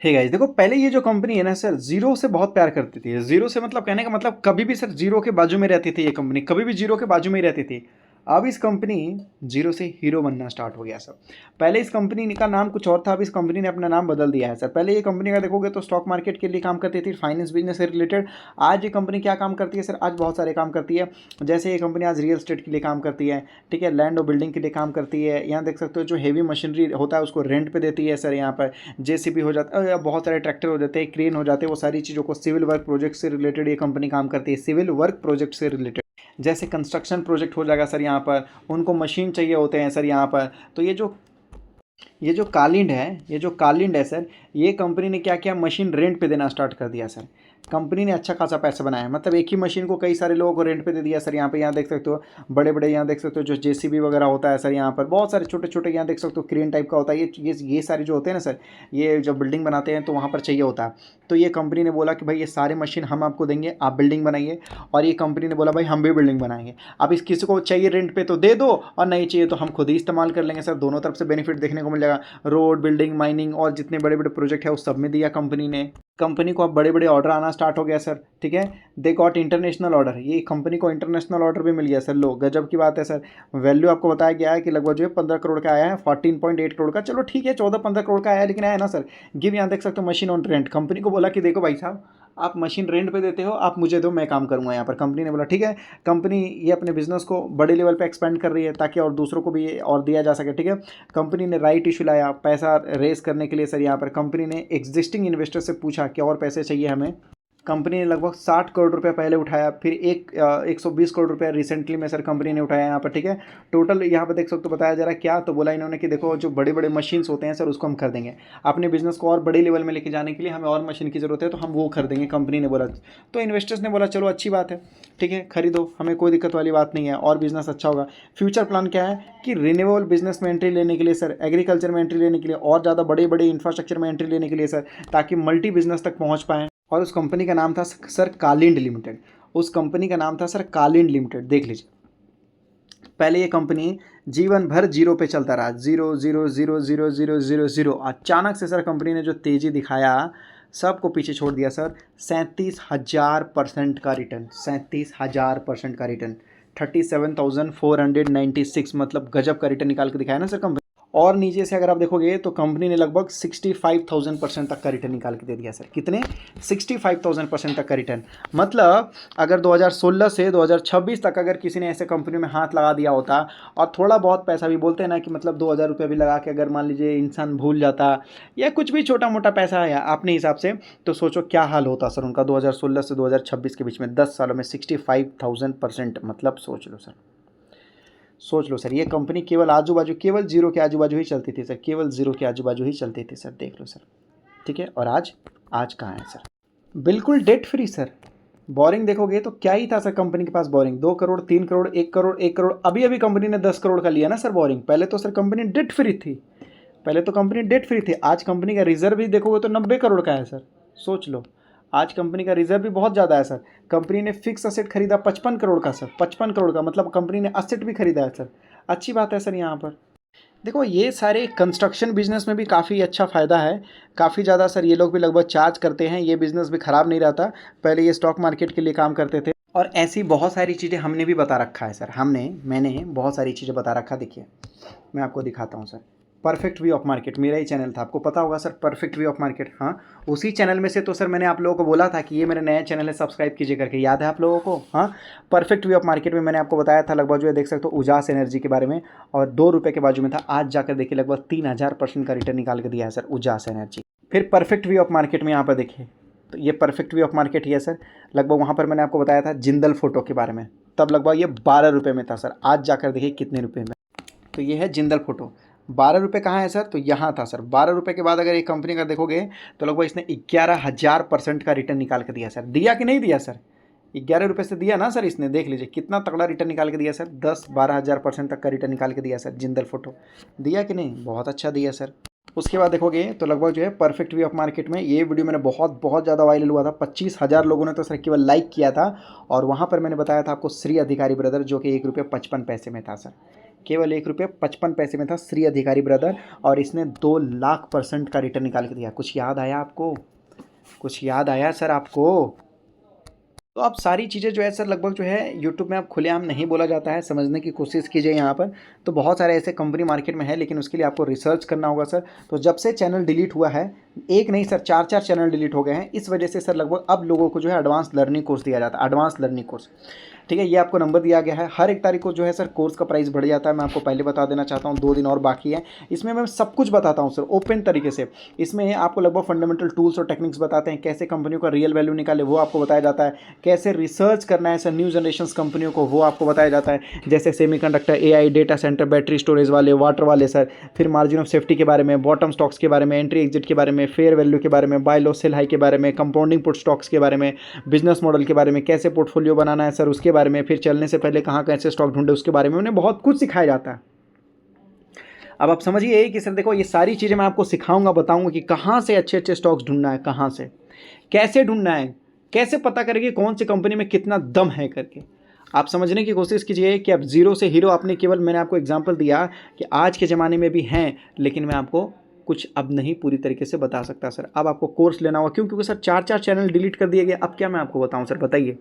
Hey guys, देखो पहले ये जो कंपनी है ना सर, जीरो से बहुत प्यार करती थी। जीरो से मतलब कहने का मतलब कभी भी सर जीरो के बाजू में रहती थी ये कंपनी, कभी भी जीरो के बाजू में ही रहती थी। अब इस कंपनी जीरो से हीरो बनना स्टार्ट हो गया सर। पहले इस कंपनी का नाम कुछ और था, अब इस कंपनी ने अपना नाम बदल दिया है सर। पहले ये कंपनी का देखोगे तो स्टॉक मार्केट के लिए काम करती थी, फाइनेंस बिजनेस से रिलेटेड। आज ये कंपनी क्या काम करती है सर? आज बहुत सारे काम करती है। जैसे ये कंपनी आज रियल एस्टेट के लिए काम करती है, ठीक है, लैंड और बिल्डिंग के लिए काम करती है। यहाँ देख सकते हो जो हेवी मशीनरी होता है उसको रेंट पे देती है सर। यहाँ पर जेसीबी हो जाता है, बहुत सारे ट्रैक्टर हो जाते हैं, क्रेन हो जाते हैं, वो सारी चीज़ों को सिविल वर्क प्रोजेक्ट से रिलेटेड ये कंपनी काम करती है। सिविल वर्क प्रोजेक्ट से रिलेटेड जैसे कंस्ट्रक्शन प्रोजेक्ट हो जाएगा सर, यहाँ पर उनको मशीन चाहिए होते हैं सर यहाँ पर। तो ये जो कालिंड है सर, ये कंपनी ने क्या किया, मशीन रेंट पे देना स्टार्ट कर दिया सर। कंपनी ने अच्छा खासा पैसा बनाया, मतलब एक ही मशीन को कई सारे लोगों को रेंट पे दे दिया सर। यहाँ देख सकते हो बड़े बड़े, यहाँ देख सकते हो जो जेसीबी वगैरह होता है सर, यहाँ पर बहुत सारे छोटे छोटे, यहाँ देख सकते हो क्रेन टाइप का होता है। ये सारे जो होते हैं ना सर, ये जब बिल्डिंग बनाते हैं तो वहाँ पर चाहिए होता है। तो ये कंपनी ने बोला कि भाई ये सारे मशीन हम आपको देंगे, आप बिल्डिंग बनाइए। और ये कंपनी ने बोला भाई हम भी बिल्डिंग बनाएंगे। अब इस किसी को चाहिए रेंट पे तो दे दो, और नहीं चाहिए तो हम खुद ही इस्तेमाल कर लेंगे सर। दोनों तरफ से बेनिफिट देखने को मिल जाएगा। रोड, बिल्डिंग, माइनिंग और जितने बड़े बड़े प्रोजेक्ट है उस सब में दिया कंपनी ने। कंपनी को अब बड़े बड़े ऑर्डर आना स्टार्ट हो गया सर, ठीक है। दे गॉट इंटरनेशनल ऑर्डर, ये कंपनी को इंटरनेशनल ऑर्डर भी मिल गया सर। लो गजब की बात है सर। वैल्यू आपको बताया गया है कि लगभग जो है 15 करोड़ का आया है, 14.8 करोड़ का। चलो ठीक है, 14-15 करोड़ का आया है, लेकिन आया ना सर। गिव, यहाँ देख सकते हो मशीन ऑन रेंट। कंपनी को बोला कि देखो भाई साहब, आप मशीन रेंट पे देते हो, आप मुझे दो, मैं काम करूंगा यहाँ पर। कंपनी ने बोला ठीक है। कंपनी ये अपने बिजनेस को बड़े लेवल पे एक्सपेंड कर रही है ताकि और दूसरों को भी ये और दिया जा सके, ठीक है। कंपनी ने राइट इशू लाया पैसा रेस करने के लिए सर। यहाँ पर कंपनी ने एग्जिस्टिंग इन्वेस्टर से पूछा कि और पैसे चाहिए हमें। कंपनी ने लगभग 60 करोड़ रुपया पहले उठाया, फिर 120 करोड़ रुपया रिसेंटली में सर कंपनी ने उठाया यहाँ पर, ठीक है। टोटल यहाँ पर देख सकते हो बताया जा रहा है क्या, तो बोला इन्होंने कि देखो जो बड़े बड़े मशीन्स होते हैं सर उसको हम खरीदेंगे। अपने बिजनेस को और बड़े लेवल में लेके जाने के लिए हमें और मशीन की ज़रूरत है, तो हम वो खरीदेंगे, कंपनी ने बोला। तो इन्वेस्टर्स ने बोला चलो अच्छी बात है, ठीक है, खरीदो, हमें कोई दिक्कत वाली बात नहीं है, और बिजनेस अच्छा होगा। फ्यूचर प्लान क्या है कि रिन्यूएबल बिजनेस में एंट्री लेने के लिए सर, एग्रीकल्चर में एंट्री लेने के लिए, और ज़्यादा बड़े बड़े इंफ्रास्ट्रक्चर में एंट्री लेने के लिए सर, ताकि मल्टी बिजनेस तक पहुँच पाएँ। और उस कंपनी का नाम था सर कालिंड लिमिटेड। उस कंपनी का नाम था सर कालिंड लिमिटेड, देख लीजिए। पहले ये कंपनी जीवन भर जीरो पे चलता रहा, zero zero zero zero zero zero zero. अचानक से सर कंपनी ने जो तेज़ी दिखाया, सबको पीछे छोड़ दिया सर। 37,000% का रिटर्न, 37,000% का रिटर्न, 37,496, मतलब गजब का रिटर्न निकाल के दिखाया ना सर कंपनी। और नीचे से अगर आप देखोगे तो कंपनी ने लगभग 65,000% तक का रिटर्न निकाल के दे दिया सर। कितने? 65,000% तक का रिटर्न। मतलब अगर 2016 से 2026 तक अगर किसी ने ऐसे कंपनी में हाथ लगा दिया होता, और थोड़ा बहुत पैसा भी, बोलते हैं ना कि मतलब 2,000 रुपये भी लगा के अगर मान लीजिए इंसान भूल जाता, या कुछ भी छोटा मोटा पैसा है अपने हिसाब से, तो सोचो क्या हाल होता सर उनका 2016 से 2026 के बीच में 10 सालों में 65,000%। मतलब सोच लो सर, सोच लो सर। ये कंपनी केवल आजू बाजू, केवल जीरो के आजू बाजू ही चलती थी सर, केवल जीरो के आजू बाजू ही चलती थी सर, देख लो सर, ठीक है। और आज कहाँ है सर? बिल्कुल डेट फ्री सर। बोरिंग देखोगे तो क्या ही था सर कंपनी के पास? बोरिंग 2 करोड़, 3 करोड़, 1 करोड़, 1 करोड़। अभी अभी कंपनी ने 10 करोड़ का लिया ना सर बोरिंग। पहले तो सर कंपनी डेट फ्री थी, पहले तो कंपनी डेट फ्री थी। आज कंपनी का रिजर्व भी देखोगे तो 90 करोड़ का है सर, सोच लो। आज कंपनी का रिजर्व भी बहुत ज़्यादा है सर। कंपनी ने फिक्स असेट खरीदा 55 करोड़ का सर, 55 करोड़ का, मतलब कंपनी ने असेट भी खरीदा है सर। अच्छी बात है सर। यहाँ पर देखो ये सारे कंस्ट्रक्शन बिजनेस में भी काफ़ी अच्छा फ़ायदा है, काफ़ी ज़्यादा सर। ये लोग भी लगभग चार्ज करते हैं, ये बिज़नेस भी ख़राब नहीं रहता। पहले ये स्टॉक मार्केट के लिए काम करते थे, और ऐसी बहुत सारी चीज़ें हमने भी बता रखा है सर। मैंने बहुत सारी चीज़ें बता रखा। देखिए मैं आपको दिखाता हूँ sir. Perfect view of market मेरा ही चैनल था, आपको पता होगा sir, perfect view of market. हाँ, उसी चैनल में से तो सर मैंने आप लोगों को बोला था कि ये मेरा नया चैनल है, सब्सक्राइब कीजिए करके, याद है आप लोगों को? हाँ, परफेक्ट व्यू ऑफ मार्केट में मैंने आपको बताया था लगभग जो है, देख सकते हो उजास एनर्जी के बारे में, और 2 रुपये के बाजू में था। आज जाकर देखिए लगभग 3,000% का रिटर्न निकाल के दिया है सर उजास एनर्जी। फिर परफेक्ट व्यू ऑफ मार्केट में यहाँ पर देखिए, तो ये परफेक्ट व्यू ऑफ मार्केट ही है सर। लगभग वहाँ पर मैंने आपको बताया था जिंदल फोटो के बारे में, तब लगभग ये 12 रुपये में था सर। आज जाकर देखिए कितने रुपये में। तो ये है जिंदल फोटो। 12 रुपये कहाँ है सर? तो यहाँ था सर। 12 रुपये के बाद अगर एक कंपनी का देखोगे तो लगभग इसने 11,000% का रिटर्न निकाल के दिया सर। दिया कि नहीं दिया सर? 11 रुपये से दिया ना सर इसने। देख लीजिए कितना तगड़ा रिटर्न निकाल के दिया सर, 10-12,000% तक का रिटर्न निकाल के दिया सर जिंदल फोटो। दिया कि नहीं? बहुत अच्छा दिया सर। उसके बाद देखोगे तो लगभग जो है परफेक्ट व्यू ऑफ मार्केट में ये वीडियो मैंने बहुत ज़्यादा वायरल हुआ था। 25,000 लोगों ने तो सर केवल लाइक किया था। और वहाँ पर मैंने बताया था आपको श्री अधिकारी ब्रदर, जो कि 1 रुपये 55 पैसे में था सर। केवल 1 रुपये 55 पैसे में था श्री अधिकारी ब्रदर, और इसने 2 लाख% का रिटर्न निकाल के दिया। कुछ याद आया आपको? कुछ याद आया सर आपको? तो आप सारी चीज़ें जो है सर लगभग जो है यूट्यूब में आप खुलेआम नहीं बोला जाता है, समझने की कोशिश कीजिए यहाँ पर। तो बहुत सारे ऐसे कंपनी मार्केट में है, लेकिन उसके लिए आपको रिसर्च करना होगा सर। तो जब से चैनल डिलीट हुआ है, एक नहीं सर 4 चैनल डिलीट हो गए हैं, इस वजह से सर लगभग अब लोगों को जो है एडवांस लर्निंग कोर्स दिया जाता है, एडवांस लर्निंग कोर्स। ठीक है, ये आपको नंबर दिया गया है। हर 1 तारीख को जो है सर कोर्स का प्राइस बढ़ जाता है। मैं आपको पहले बता देना चाहता हूँ, 2 दिन और बाकी है। इसमें मैं सब कुछ बताता हूँ सर ओपन तरीके से। इसमें आपको लगभग फंडामेंटल टूल्स और टेक्निक्स बताते हैं, कैसे कंपनियों का रियल वैल्यू निकाले वो आपको बताया जाता है, कैसे रिसर्च करना है सर न्यू जनरेशन कंपनियों को वो आपको बताया जाता है, जैसे semiconductor, AI, data centre, battery storage वाले, वाटर वाले सर, फिर मार्जिन ऑफ सेफ्टी के बारे में, बॉटम स्टॉक्स के बारे में, एंट्री एग्जिट के बारे में, फेयर वैल्यू के बारे में, बाय लो सेल हाई के बारे में, कंपाउंडिंग पुट स्टॉक्स के बारे में, बिजनेस मॉडल के बारे में, कैसे पोर्टफोलियो बनाना है सर उसके बारे में, फिर चलने से पहले कहाँ कैसे स्टॉक ढूंढे उसके बारे में उन्हें बहुत कुछ सिखाया जाता है। अब आप समझिए कि सर देखो ये सारी चीज़ें मैं आपको सिखाऊंगा, बताऊंगा कि कहाँ से अच्छे अच्छे स्टॉक्स ढूंढना है, कहाँ से कैसे ढूंढना है, कैसे पता करें कि कौन सी कंपनी में कितना दम है करके। आप समझने की कोशिश कीजिए कि अब जीरो से हीरो आपने केवल, मैंने आपको एग्जांपल दिया कि आज के ज़माने में भी हैं, लेकिन मैं आपको कुछ अब नहीं पूरी तरीके से बता सकता सर। अब आपको कोर्स लेना होगा, क्यों? क्योंकि सर 4 चैनल डिलीट कर दिए गए। अब क्या मैं आपको बताऊं सर, बताइए।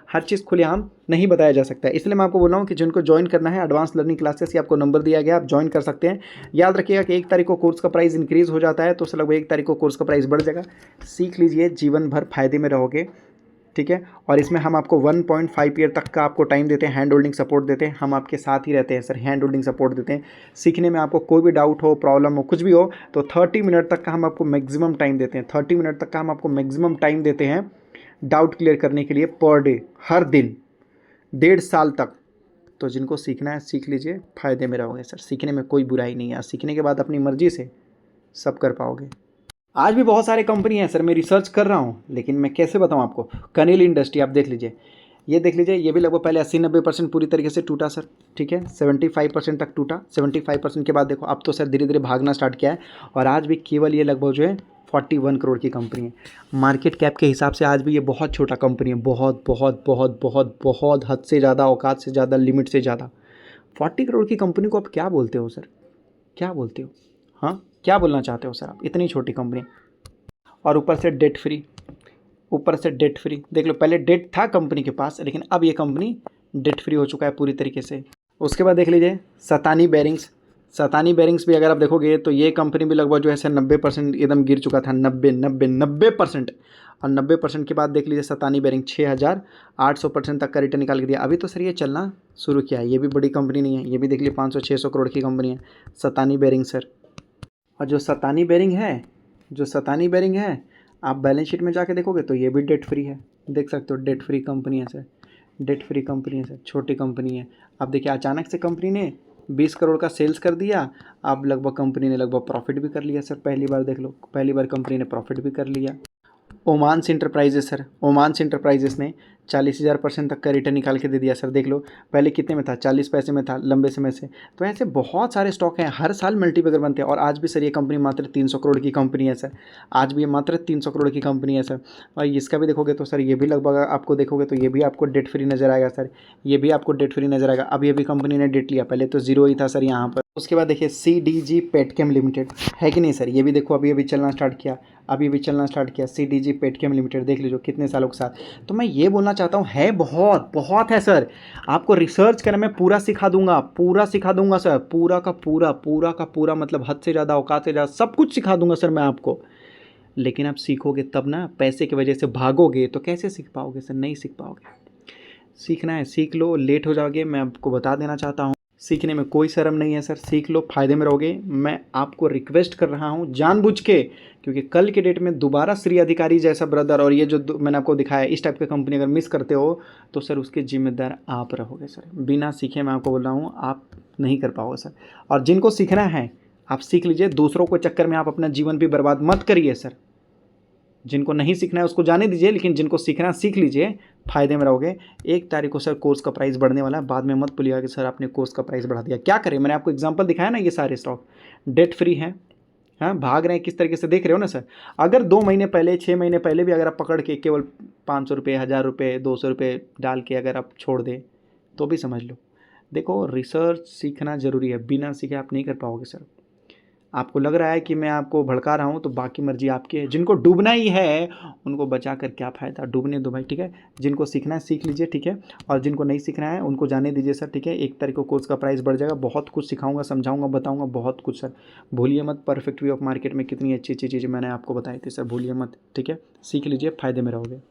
हर चीज़ खुलेआम नहीं बताया जा सकता है, इसलिए मैं आपको बोल रहा हूँ कि जिनको ज्वाइन करना है एडवांस लर्निंग क्लासेस, आपको नंबर दिया गया, आप ज्वाइन कर सकते हैं। याद रखिएगा कि 1 तारीख को कोर्स का प्राइस इंक्रीज हो जाता है, तो सर लगभग 1 तारीख को कोर्स का प्राइस बढ़ जाएगा। सीख लीजिए, जीवन भर फायदे में रहोगे। ठीक है, और इसमें हम आपको 1.5 ईयर तक का आपको टाइम देते हैं, हैंड होल्डिंग सपोर्ट देते हैं, हम आपके साथ ही रहते हैं सर, हैंड होल्डिंग सपोर्ट देते हैं। सीखने में आपको कोई भी डाउट हो, प्रॉब्लम हो, कुछ भी हो, तो 30 मिनट तक का हम आपको मैक्सिमम टाइम देते हैं, 30 मिनट तक का हम आपको मैक्सिमम टाइम देते हैं डाउट क्लियर करने के लिए, पर डे, हर दिन, 1.5 साल तक। तो जिनको सीखना है सीख लीजिए, फ़ायदे में रहोगे सर। सीखने में कोई बुराई नहीं है, सीखने के बाद अपनी मर्जी से सब कर पाओगे। आज भी बहुत सारे कंपनी हैं सर, मैं रिसर्च कर रहा हूँ, लेकिन मैं कैसे बताऊँ आपको। कनील इंडस्ट्री आप देख लीजिए, ये देख लीजिए, ये भी लगभग पहले 80-90% पूरी तरीके से टूटा सर। ठीक है, 75% तक टूटा। 75% के बाद देखो अब तो सर धीरे धीरे भागना स्टार्ट किया है, और आज भी केवल ये लगभग जो है 41 करोड़ की कंपनी है। मार्केट कैप के हिसाब से आज भी ये बहुत छोटा कंपनी है, बहुत बहुत बहुत बहुत बहुत हद से ज़्यादा, औकात से ज़्यादा, लिमिट से ज़्यादा। 40 करोड़ की कंपनी को आप क्या बोलते हो सर, क्या बोलते हो? हाँ, क्या बोलना चाहते हो सर आप? इतनी छोटी कंपनी, और ऊपर से डेट फ्री, ऊपर से डेट फ्री। देख लो, पहले डेट था कंपनी के पास, लेकिन अब ये कंपनी डेट फ्री हो चुका है पूरी तरीके से। उसके बाद देख लीजिए सतानी बेरिंग्स। सतानी बेरिंग्स भी अगर आप देखोगे तो ये कंपनी भी लगभग जो है सर 90% एकदम गिर चुका था, 90%। और 90% के बाद देख लीजिए सतानी बेरिंग 6800% तक का रिटर्न निकाल के दिया। अभी तो सर ये चलना शुरू किया है, ये भी बड़ी कंपनी नहीं है, ये भी देख लीजिए 500-600 करोड़ की कंपनी है सतानी बेरिंग सर। और जो सतानी बेरिंग है, जो सतानी बेरिंग है, आप बैलेंस शीट में जाके देखोगे तो ये भी डेट फ्री है, देख सकते हो, डेट फ्री कंपनी है सर, डेट फ्री कंपनी है सर, छोटी कंपनी है। अब देखिए अचानक से कंपनी ने 20 करोड़ का सेल्स कर दिया, अब लगभग कंपनी ने लगभग प्रॉफिट भी कर लिया सर, पहली बार देख लो, पहली बार कंपनी ने प्रॉफिट भी कर लिया। ओमांस इंटरप्राइजेस सर, ओमांस इंटरप्राइजेस ने 40,000% तक का रिटर्न निकाल के दे दिया सर। देख लो पहले कितने में था, 40 पैसे में था लंबे समय से। तो ऐसे बहुत सारे स्टॉक हैं, हर साल मल्टीबैगर बनते हैं। और आज भी सर ये कंपनी मात्र 300 करोड़ की कंपनी है सर, आज भी ये मात्र 300 करोड़ की कंपनी है सर। और इसका भी देखोगे तो सर ये भी लगभग आपको देखोगे तो ये भी आपको डेट फ्री नज़र आएगा सर, ये भी आपको डेट फ्री नज़र आएगा। अभी अभी कंपनी ने डेट लिया, पहले तो जीरो ही था सर यहाँ पर। उसके बाद देखिए CDG पेटकेम लिमिटेड है कि नहीं सर, ये भी देखो अभी अभी चलना स्टार्ट किया, अभी अभी चलना स्टार्ट किया। CDG पेटकेम लिमिटेड देख लीजिए कितने सालों के साथ। तो मैं ये बोलना चाहता हूँ, है बहुत बहुत है सर, आपको रिसर्च करना मैं पूरा सिखा दूंगा, पूरा सिखा दूंगा सर, पूरा का पूरा, पूरा का पूरा, मतलब हद से ज़्यादा, औकात से ज़्यादा सब कुछ सिखा दूंगा सर मैं आपको। लेकिन आप सीखोगे तब ना, पैसे की वजह से भागोगे तो कैसे सीख पाओगे सर, नहीं सीख पाओगे। सीखना है सीख लो, लेट हो जाओगे, मैं आपको बता देना चाहता हूँ। सीखने में कोई शर्म नहीं है सर, सीख लो, फ़ायदे में रहोगे। मैं आपको रिक्वेस्ट कर रहा हूँ जानबूझ के, क्योंकि कल के डेट में दोबारा श्री अधिकारी जैसा ब्रदर और ये जो मैंने आपको दिखाया इस टाइप की कंपनी अगर मिस करते हो तो सर उसके जिम्मेदार आप रहोगे सर। बिना सीखे मैं आपको बोल रहा हूँ आप नहीं कर पाओगे सर। और जिनको सीखना है आप सीख लीजिए, दूसरों के चक्कर में आप अपना जीवन भी बर्बाद मत करिए सर। जिनको नहीं सीखना है उसको जाने दीजिए, लेकिन जिनको सीखना है सीख लीजिए, फ़ायदे में रहोगे। 1 तारीख को सर कोर्स का प्राइस बढ़ने वाला है, बाद में मत भूलिएगा कि सर आपने कोर्स का प्राइस बढ़ा दिया। क्या करें, मैंने आपको एग्जांपल दिखाया ना, ये सारे स्टॉक डेट फ्री हैं, हाँ भाग रहे हैं, किस तरीके से देख रहे हो ना सर। अगर 2 महीने पहले, 6 महीने पहले भी अगर आप पकड़ के केवल 500 रुपये, 1000 रुपये, 200 रुपये डाल के अगर आप छोड़ दें तो भी समझ लो देखो रिसर्च सीखना ज़रूरी है, बिना सीखे आप नहीं कर पाओगे सर। आपको लग रहा है कि मैं आपको भड़का रहा हूँ तो बाकी मर्जी आपकी है। जिनको डूबना ही है उनको बचा कर क्या फ़ायदा, डूबने दो भाई, ठीक है। जिनको सीखना है सीख लीजिए, ठीक है। और जिनको नहीं सीखना है उनको जाने दीजिए सर, ठीक है। 1 तारीख को कोर्स का प्राइस बढ़ जाएगा, बहुत कुछ सिखाऊंगा, समझाऊंगा, बताऊंगा बहुत कुछ सर। भूलिए मत, परफेक्ट व्यू ऑफ मार्केट में कितनी अच्छी अच्छी चीज़ें मैंने आपको बताई थी सर, भूलिए मत, ठीक है। सीख लीजिए, फ़ायदे में रहोगे।